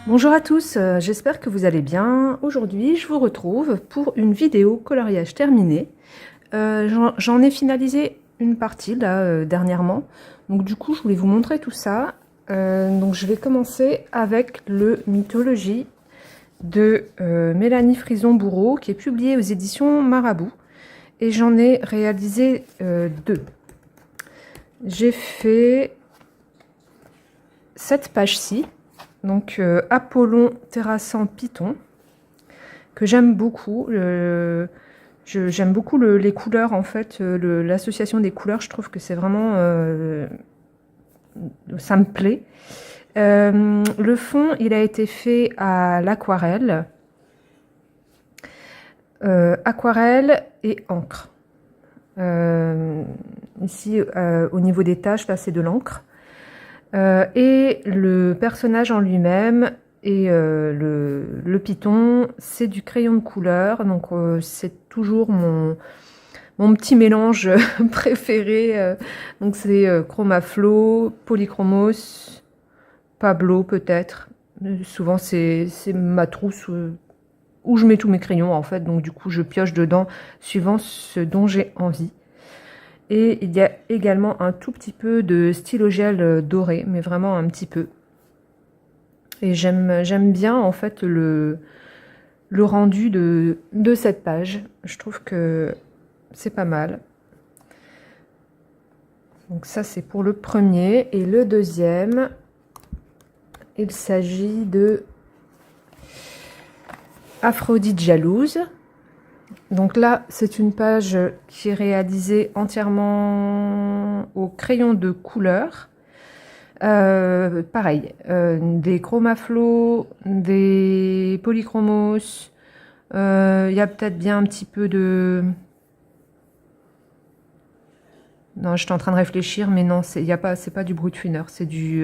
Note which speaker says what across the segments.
Speaker 1: Bonjour à tous, j'espère que vous allez bien. Aujourd'hui, je vous retrouve pour une vidéo coloriage terminée. J'en ai finalisé une partie là dernièrement, donc du coup je voulais vous montrer tout ça. Donc je vais commencer avec le Mythologie de Mélanie Frison-Bourreau qui est publié aux éditions Marabout, et j'en ai réalisé deux. J'ai fait cette page-ci. Donc Apollon terrassant Python, que j'aime beaucoup. J'aime beaucoup les couleurs, en fait, l'association des couleurs, je trouve que c'est vraiment... ça me plaît. Le fond, il a été fait à l'aquarelle. Aquarelle et encre. Ici, au niveau des taches, là, c'est de l'encre. Et le personnage en lui-même et le python, c'est du crayon de couleur. Donc c'est toujours mon petit mélange préféré. Donc c'est Chromaflo, Polychromos, Pablo peut-être. Souvent c'est ma trousse où je mets tous mes crayons en fait. Donc du coup je pioche dedans suivant ce dont j'ai envie. Et il y a également un tout petit peu de stylogel doré, mais vraiment un petit peu. Et j'aime bien en fait le rendu de cette page. Je trouve que c'est pas mal. Donc ça c'est pour le premier. Et le deuxième, il s'agit de Aphrodite jalouse. Donc là, c'est une page qui est réalisée entièrement au crayon de couleur. Pareil, des Chromaflo, des Polychromos. Il y a peut-être bien un petit peu de... Non, j'étais en train de réfléchir, mais non, c'est pas du Brutfuner, c'est du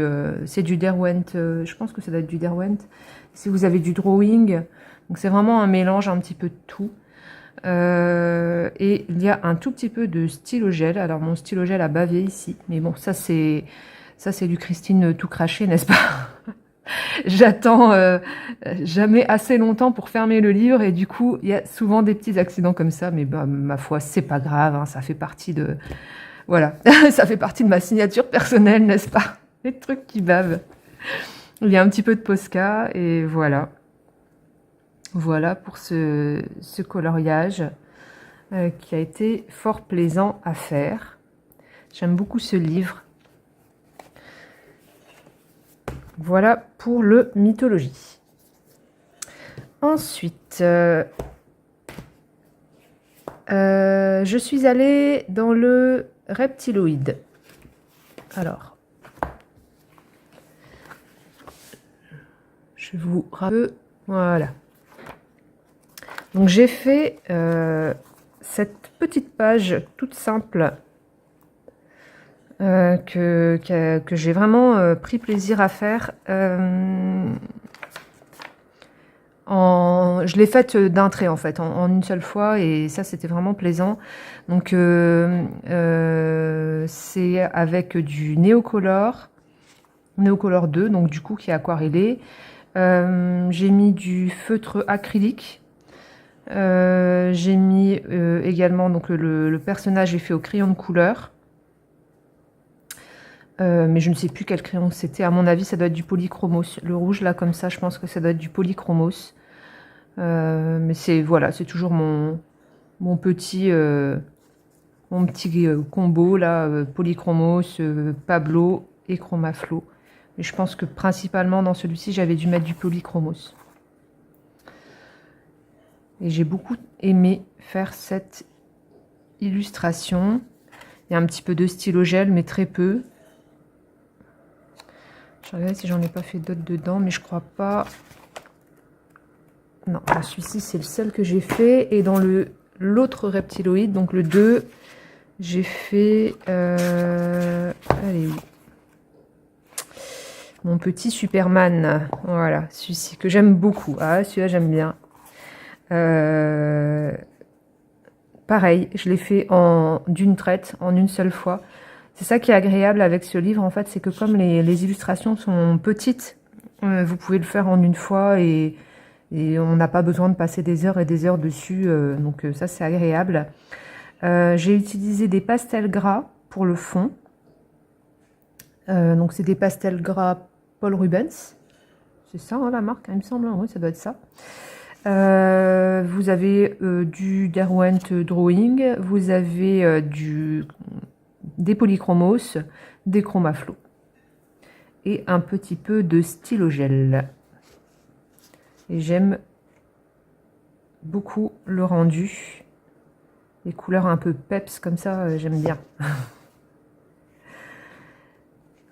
Speaker 1: Derwent. Je pense que ça doit être du Derwent. Si vous avez du drawing, donc c'est vraiment un mélange un petit peu de tout. Et il y a un tout petit peu de stylogel. Alors mon stylogel a bavé ici, mais bon, ça c'est du Christine tout craché, n'est-ce pas? J'attends jamais assez longtemps pour fermer le livre, et du coup il y a souvent des petits accidents comme ça, mais bah, ma foi c'est pas grave, hein, ça fait partie de... Voilà, ça fait partie de ma signature personnelle, n'est-ce pas? Les trucs qui bavent. Il y a un petit peu de Posca, et voilà. Voilà pour ce coloriage qui a été fort plaisant à faire. J'aime beaucoup ce livre. Voilà pour le Mythologie. Ensuite, je suis allée dans le Reptiloïde. Alors, je vous rappelle. Voilà. Donc j'ai fait cette petite page toute simple que j'ai vraiment pris plaisir à faire. Je l'ai faite d'un trait en fait, en une seule fois, et ça c'était vraiment plaisant. Donc c'est avec du Neocolor 2, donc du coup qui est aquarellé. J'ai mis du feutre acrylique. J'ai mis également, donc le personnage est fait au crayon de couleur, mais je ne sais plus quel crayon c'était. À mon avis ça doit être du Polychromos, le rouge là comme ça, je pense que ça doit être du Polychromos, mais c'est voilà, c'est toujours mon petit combo là, Polychromos, Pablo et Chromaflo, mais je pense que principalement dans celui-ci j'avais dû mettre du Polychromos. Et j'ai beaucoup aimé faire cette illustration. Il y a un petit peu de stylogel, mais très peu. Je regarde si j'en ai pas fait d'autres dedans, mais je crois pas. Non, celui-ci, c'est le seul que j'ai fait. Et dans l'autre reptiloïde, donc le 2, j'ai fait... allez, où? Mon petit Superman. Voilà, celui-ci que j'aime beaucoup. Ah, celui-là, j'aime bien. Pareil, je l'ai fait d'une traite, en une seule fois. C'est ça qui est agréable avec ce livre, en fait, c'est que comme les illustrations sont petites, Vous pouvez le faire en une fois et on n'a pas besoin de passer des heures et des heures dessus, donc ça c'est agréable. J'ai utilisé des pastels gras pour le fond. Donc c'est des pastels gras Paul Rubens. C'est ça hein, la marque, il me semble, oui ça doit être ça. Vous avez du Derwent Drawing, vous avez des polychromos, des chromaflow et un petit peu de stylo gel. Et j'aime beaucoup le rendu. Les couleurs un peu peps comme ça, j'aime bien.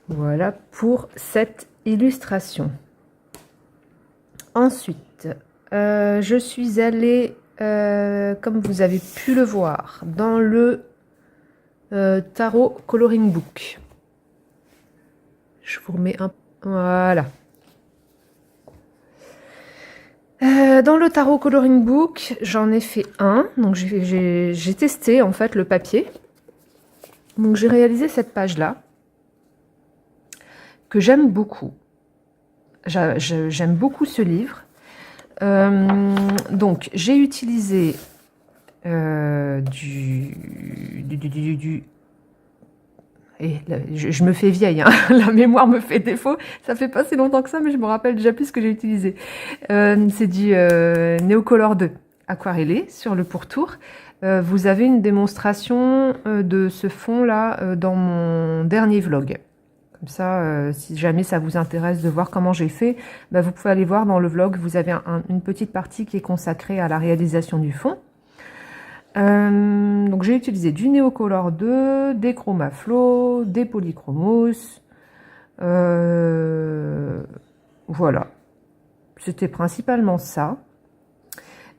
Speaker 1: Voilà pour cette illustration. Ensuite, je suis allée, comme vous avez pu le voir, dans le Tarot Coloring Book. Je vous remets un... Voilà. Dans le Tarot Coloring Book, j'en ai fait un. Donc j'ai testé en fait le papier. Donc j'ai réalisé cette page-là, que j'aime beaucoup. J'aime beaucoup ce livre. Donc j'ai utilisé et là, je me fais vieille, hein. La mémoire me fait défaut. Ça fait pas si longtemps que ça, mais je me rappelle déjà plus ce que j'ai utilisé. C'est du Neocolor 2 aquarellé sur le pourtour. Vous avez une démonstration de ce fond-là dans mon dernier vlog. Comme ça, si jamais ça vous intéresse de voir comment j'ai fait, bah, vous pouvez aller voir dans le vlog. Vous avez une petite partie qui est consacrée à la réalisation du fond. Donc j'ai utilisé du Neocolor 2, des chromaflow, des polychromos. Voilà. C'était principalement ça.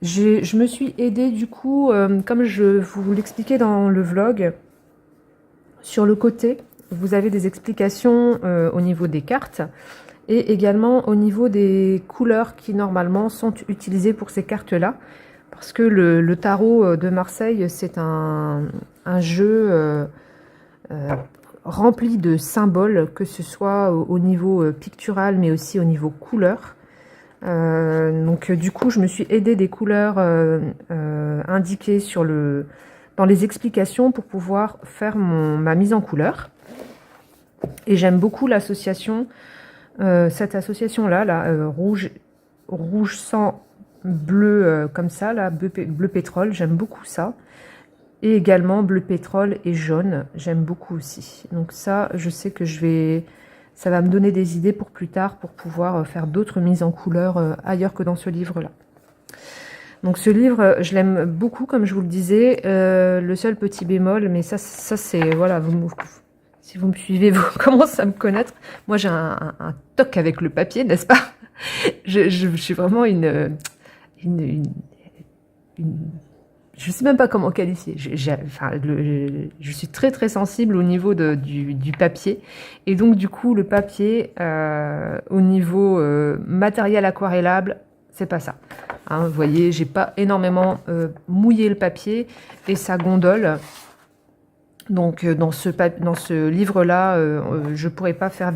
Speaker 1: Je me suis aidée du coup, comme je vous l'expliquais dans le vlog, sur le côté, vous avez des explications au niveau des cartes et également au niveau des couleurs qui normalement sont utilisées pour ces cartes-là. Parce que le tarot de Marseille, c'est un jeu rempli de symboles, que ce soit au niveau pictural, mais aussi au niveau couleur. Donc du coup, je me suis aidée des couleurs indiquées dans les explications pour pouvoir faire ma mise en couleur. Et j'aime beaucoup l'association, cette association-là, là, rouge sang, bleu comme ça, là, bleu pétrole, j'aime beaucoup ça. Et également bleu pétrole et jaune, j'aime beaucoup aussi. Donc ça, je sais que ça va me donner des idées pour plus tard, pour pouvoir faire d'autres mises en couleur ailleurs que dans ce livre-là. Donc ce livre, je l'aime beaucoup, comme je vous le disais. Le seul petit bémol, mais ça c'est, voilà, si vous me suivez, vous commencez à me connaître. Moi, j'ai un toc avec le papier, n'est-ce pas? Je suis vraiment je sais même pas comment qualifier. Je suis très très sensible au niveau du papier. Et donc du coup, le papier, au niveau matériel aquarellable, c'est pas ça. Hein, vous voyez, j'ai pas énormément mouillé le papier et ça gondole. Donc dans ce livre-là, je pourrais pas faire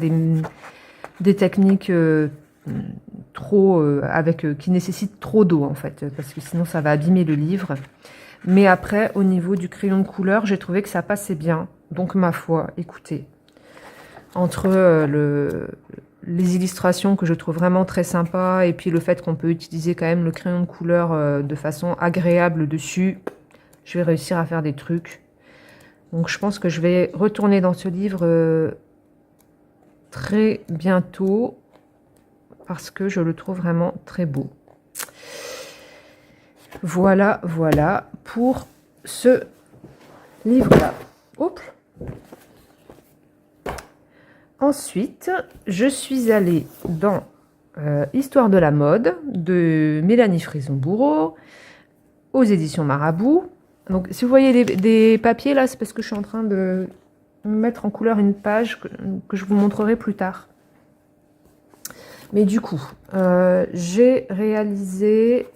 Speaker 1: des techniques trop qui nécessitent trop d'eau en fait, parce que sinon ça va abîmer le livre. Mais après, au niveau du crayon de couleur, j'ai trouvé que ça passait bien. Donc ma foi, écoutez, entre les illustrations que je trouve vraiment très sympa et puis le fait qu'on peut utiliser quand même le crayon de couleur de façon agréable dessus, je vais réussir à faire des trucs. Donc je pense que je vais retourner dans ce livre très bientôt parce que je le trouve vraiment très beau. Voilà pour ce livre-là. Oups. Ensuite, je suis allée dans Histoire de la mode de Mélanie Frison-Bourreau aux éditions Marabout. Donc, si vous voyez des papiers là, c'est parce que je suis en train de mettre en couleur une page que je vous montrerai plus tard. Mais du coup, j'ai réalisé...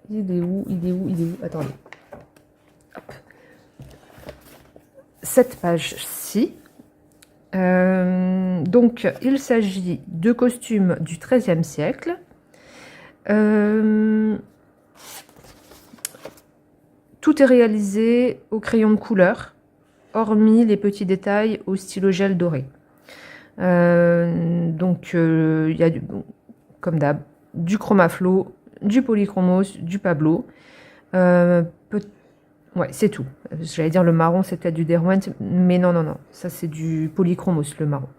Speaker 1: Il est où? Attendez. Hop. Cette page-ci, Donc, il s'agit de costumes du XIIIe siècle. Tout est réalisé au crayon de couleur, hormis les petits détails au stylo gel doré. Donc, il y a, comme d'hab, du Chromaflo, du Polychromos, du Pablo. Ouais, c'est tout. J'allais dire le marron, c'est peut-être du Derwent, mais non, non, non. Ça, c'est du Polychromos, le marron.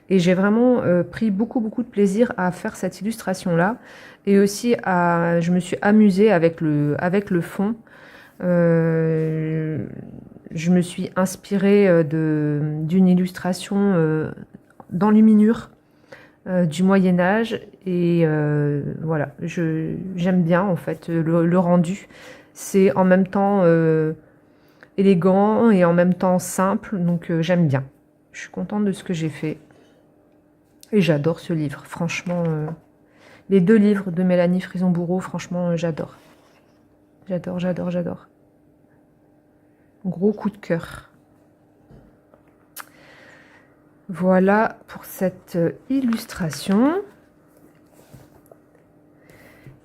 Speaker 1: Et j'ai vraiment pris beaucoup, beaucoup de plaisir à faire cette illustration-là. Et aussi, je me suis amusée avec le fond. Je me suis inspirée d'une illustration d'enluminure du Moyen-Âge. Et voilà, j'aime bien, en fait, le rendu. C'est en même temps élégant et en même temps simple, donc j'aime bien. Je suis contente de ce que j'ai fait. Et j'adore ce livre, franchement. Les 2 livres de Mélanie Frison-Bourreau, franchement, j'adore. J'adore, j'adore, j'adore. Gros coup de cœur. Voilà pour cette illustration.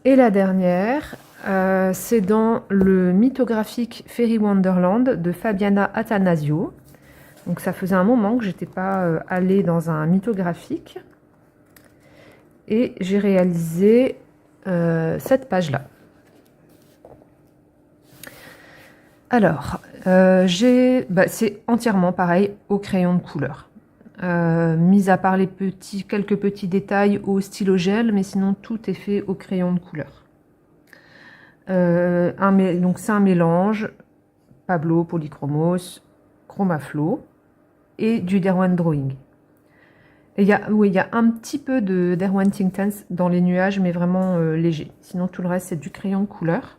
Speaker 1: Et la dernière, c'est dans le mythographique Fairy Wonderland de Fabiana Attanasio. Donc ça faisait un moment que j'étais pas allée dans un mythographique. Et j'ai réalisé cette page-là. Alors, c'est entièrement pareil au crayon de couleur. Mis à part quelques petits détails au stylo gel, mais sinon tout est fait au crayon de couleur. Donc c'est un mélange Pablo, Polychromos, Chromaflo et du Derwent Drawing. Et il y a un petit peu de Derwent Inktense dans les nuages, mais vraiment léger. Sinon tout le reste c'est du crayon de couleur.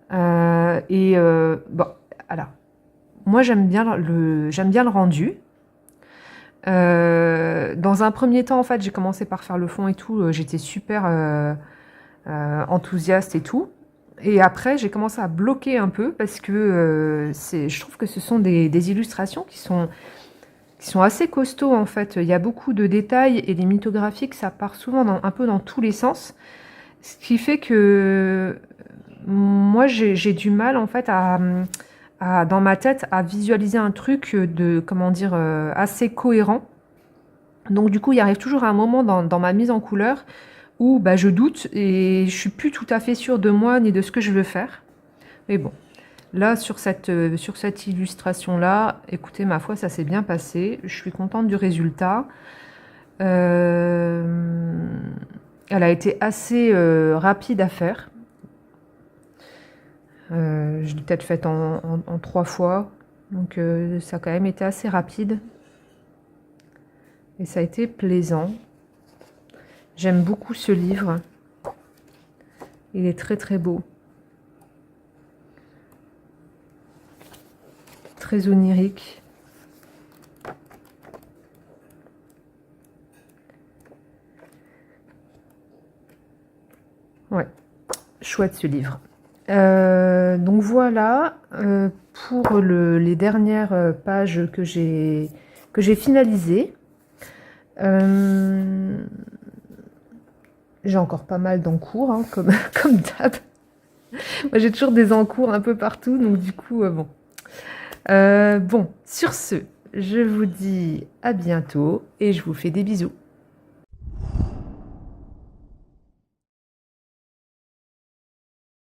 Speaker 1: Bon, alors, moi j'aime bien le rendu. Dans un premier temps, en fait, j'ai commencé par faire le fond et tout. J'étais super enthousiaste et tout. Et après, j'ai commencé à bloquer un peu parce que je trouve que ce sont des illustrations qui sont assez costauds, en fait. Il y a beaucoup de détails et les mythographiques, ça part souvent un peu dans tous les sens. Ce qui fait que moi, j'ai du mal, en fait, dans ma tête, à visualiser un truc assez cohérent. Donc du coup, il arrive toujours un moment dans ma mise en couleur où je doute et je suis plus tout à fait sûre de moi ni de ce que je veux faire. Mais bon, là, sur cette illustration-là, écoutez, ma foi, ça s'est bien passé. Je suis contente du résultat. Elle a été assez rapide à faire. Je l'ai peut-être faite en 3 fois, donc ça a quand même été assez rapide. Et ça a été plaisant. J'aime beaucoup ce livre. Il est très très beau. Très onirique. Ouais, chouette ce livre. Donc voilà pour les dernières pages que j'ai finalisées. J'ai encore pas mal d'encours, hein, comme d'hab. Moi, j'ai toujours des encours un peu partout, donc du coup, bon. Bon, sur ce, je vous dis à bientôt et je vous fais des bisous.